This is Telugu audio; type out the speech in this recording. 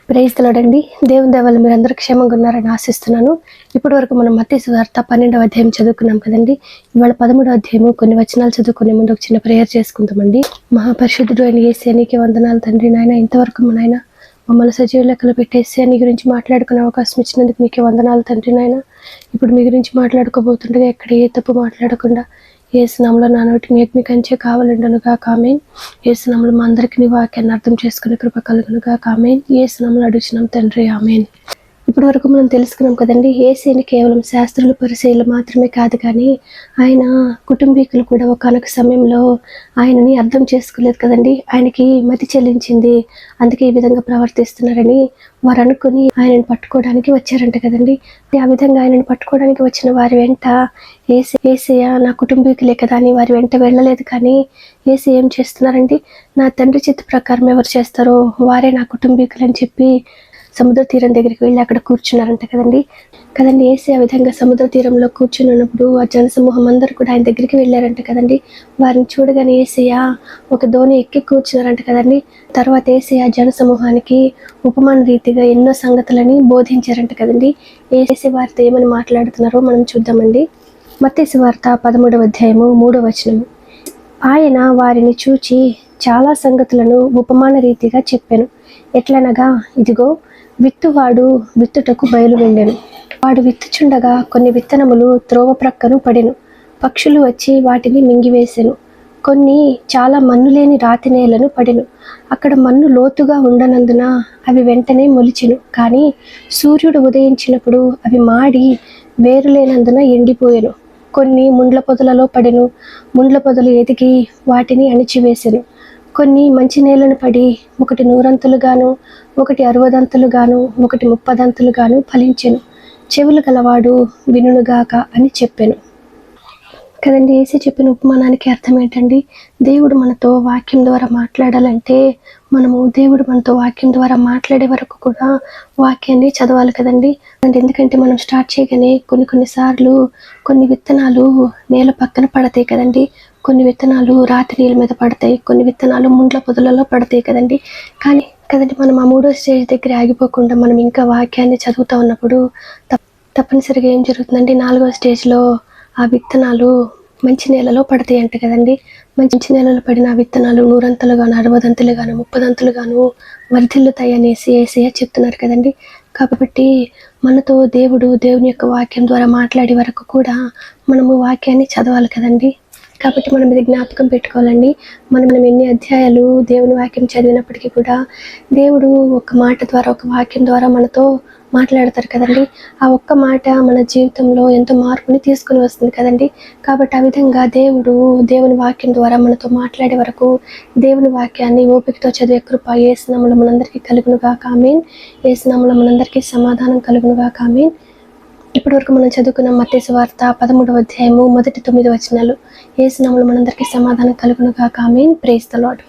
ప్రైజ్ ది లార్డ్ అండి. దేవుని దయ వల్ల మీరందరూ క్షేమంగా ఉన్నారని ఆశిస్తున్నాను. ఇప్పటి వరకు మనం మత్తయి సువార్త 12వ అధ్యాయం చదువుకున్నాం కదండి. ఇవాళ 13వ అధ్యాయము కొన్ని వచనాలు చదువుకునే ముందు ఒక చిన్న ప్రేయర్ చేసుకుందామండి. మహాపరిశుద్ధుడు అయిన యేసయ్య నీకే వందనాలు తండ్రి. నాయన ఇంతవరకు మా నాయన మమ్మల్ని సజీవ లెక్కలు పెట్టేసి నీ గురించి మాట్లాడుకునే అవకాశం ఇచ్చినందుకు నీకే వందనాలు తండ్రి. నాయన ఇప్పుడు మీ గురించి మాట్లాడుకోబోతుండగా ఎక్కడ ఏ తప్పు మాట్లాడకుండా యేసు నామములో నా నోటి మీ కంచే కావాలండనుగా ఆమేన్. యేసు నామములో మా అందరికీ నీ వాక్యాన్ని అర్థం చేసుకునే కృప కలుగునుగా ఆమేన్. యేసు నామములో అడుగుచున్నాం తండ్రి ఆమేన్. ఇప్పటి వరకు మనం తెలుసుకున్నాం కదండి, యేసుని కేవలం శాస్త్రులు పరిచయులు మాత్రమే కాదు కానీ ఆయన కుటుంబీకులు కూడా ఒకానొక సమయంలో ఆయనని అర్థం చేసుకోలేదు కదండి. ఆయనకి మతి చెల్లించింది, అందుకే ఈ విధంగా ప్రవర్తిస్తున్నారని వారు అనుకుని ఆయనను పట్టుకోవడానికి వచ్చారంట కదండి. ఆ విధంగా ఆయనను పట్టుకోవడానికి వచ్చిన వారి వెంట యేసయ్య నా కుటుంబీకులే కదా అని వారి వెంట వెళ్ళలేదు. కానీ యేసయ్య ఏం చేస్తున్నారండి, నా తండ్రి చిత్త ప్రకారం ఎవరు చేస్తారో వారే నా కుటుంబీకులు అని చెప్పి సముద్ర తీరం దగ్గరికి వెళ్ళి అక్కడ కూర్చున్నారంట కదండి. యేసయ్య ఆ విధంగా సముద్ర తీరంలో కూర్చున్నప్పుడు ఆ జనసమూహం అందరూ కూడా ఆయన దగ్గరికి వెళ్ళారంట కదండి. వారిని చూడగానే యేసయ్య ఒక దోణి ఎక్కి కూర్చున్నారంట కదండి. తర్వాత యేసయ్య జనసమూహానికి ఉపమాన రీతిగా ఎన్నో సంగతులని బోధించారంట కదండి. యేసయ్య వారితో ఏమని మాట్లాడుతున్నారో మనం చూద్దామండి. మత్తయి సువార్త 13వ అధ్యాయము 3వ వచనము. ఆయన వారిని చూచి చాలా సంగతులను ఉపమాన రీతిగా చెప్పెను. ఎట్లనగా, ఇదిగో విత్తువాడు విత్తుటకు బయలు వెళ్ళెను. వాడు విత్తుచుండగా కొన్ని విత్తనములు త్రోవ ప్రక్కను పడెను. పక్షులు వచ్చి వాటిని మింగివేసెను. కొన్ని చాలా మన్ను లేని రాతి నేలను పడెను. అక్కడ మన్ను లోతుగా ఉండనందున అవి వెంటనే మొలిచెను. కానీ సూర్యుడు ఉదయించినప్పుడు అవి మాడి వేరు లేనందున ఎండిపోయెను. కొన్ని ముండ్ల పొదలలో పడెను. ముండ్ల పొదలు ఎదిగి వాటిని అణిచివేసెను. కొన్ని మంచి నేలను పడి ఒకటి 100 ఒకటి 60 ఒకటి 30 ఫలించెను. చెవులు గలవాడు వినుగాక అని చెప్పెను కదండి. యేసు చెప్పిన ఉపమానానికి అర్థం ఏంటండి? దేవుడు మనతో వాక్యం ద్వారా మాట్లాడాలంటే దేవుడు మనతో వాక్యం ద్వారా మాట్లాడే వరకు కూడా వాక్యాన్ని చదవాలి కదండి. ఎందుకంటే మనం స్టార్ట్ చేయగానే కొన్నిసార్లు కొన్ని విత్తనాలు నేల పక్కన పడతాయి కదండి. కొన్ని విత్తనాలు రాతి నీళ్ళ మీద పడతాయి, కొన్ని విత్తనాలు ముండ్ల పొదలలో పడతాయి కదండి. కానీ మనం ఆ 3వ స్టేజ్ దగ్గర ఆగిపోకుండా మనం ఇంకా వాక్యాన్ని చదువుతూ ఉన్నప్పుడు తప్పనిసరిగా ఏం జరుగుతుందంటే 4వ స్టేజ్లో ఆ విత్తనాలు మంచి నేలలో పడతాయి అంట కదండి. మంచి నేలలో పడిన ఆ విత్తనాలు 100 60 30 వర్ధిల్లుతాయి అనేసి యేసయ్య చెప్తున్నారు కదండి. కాబట్టి మనతో దేవుని యొక్క వాక్యం ద్వారా మాట్లాడే వరకు కూడా మనము వాక్యాన్ని చదవాలి కదండి. కాబట్టి మనం ఇది జ్ఞాపకం పెట్టుకోవాలండి. మనం ఎన్ని అధ్యాయాలు దేవుని వాక్యం చదివినప్పటికీ కూడా దేవుడు ఒక మాట ద్వారా ఒక వాక్యం ద్వారా మనతో మాట్లాడతారు కదండి. ఆ ఒక్క మాట మన జీవితంలో ఎంతో మార్పుని తీసుకుని వస్తుంది కదండి. కాబట్టి ఆ విధంగా దేవుని వాక్యం ద్వారా మనతో మాట్లాడే వరకు దేవుని వాక్యాన్ని ఓపికతో చదివే కృప యేసు నామములో మనందరికీ కలుగునుగా ఆమేన్. యేసు నామములో మనందరికీ సమాధానం కలుగునుగా ఆమేన్. ఇప్పటి వరకు మనం చదువుకున్న మత్తయి సువార్త 13వ అధ్యాయము 1-9 వచనాలు. యేసు నామములో మనందరికీ సమాధానం కలుగునుగా ఆమేన్. Praise the lord.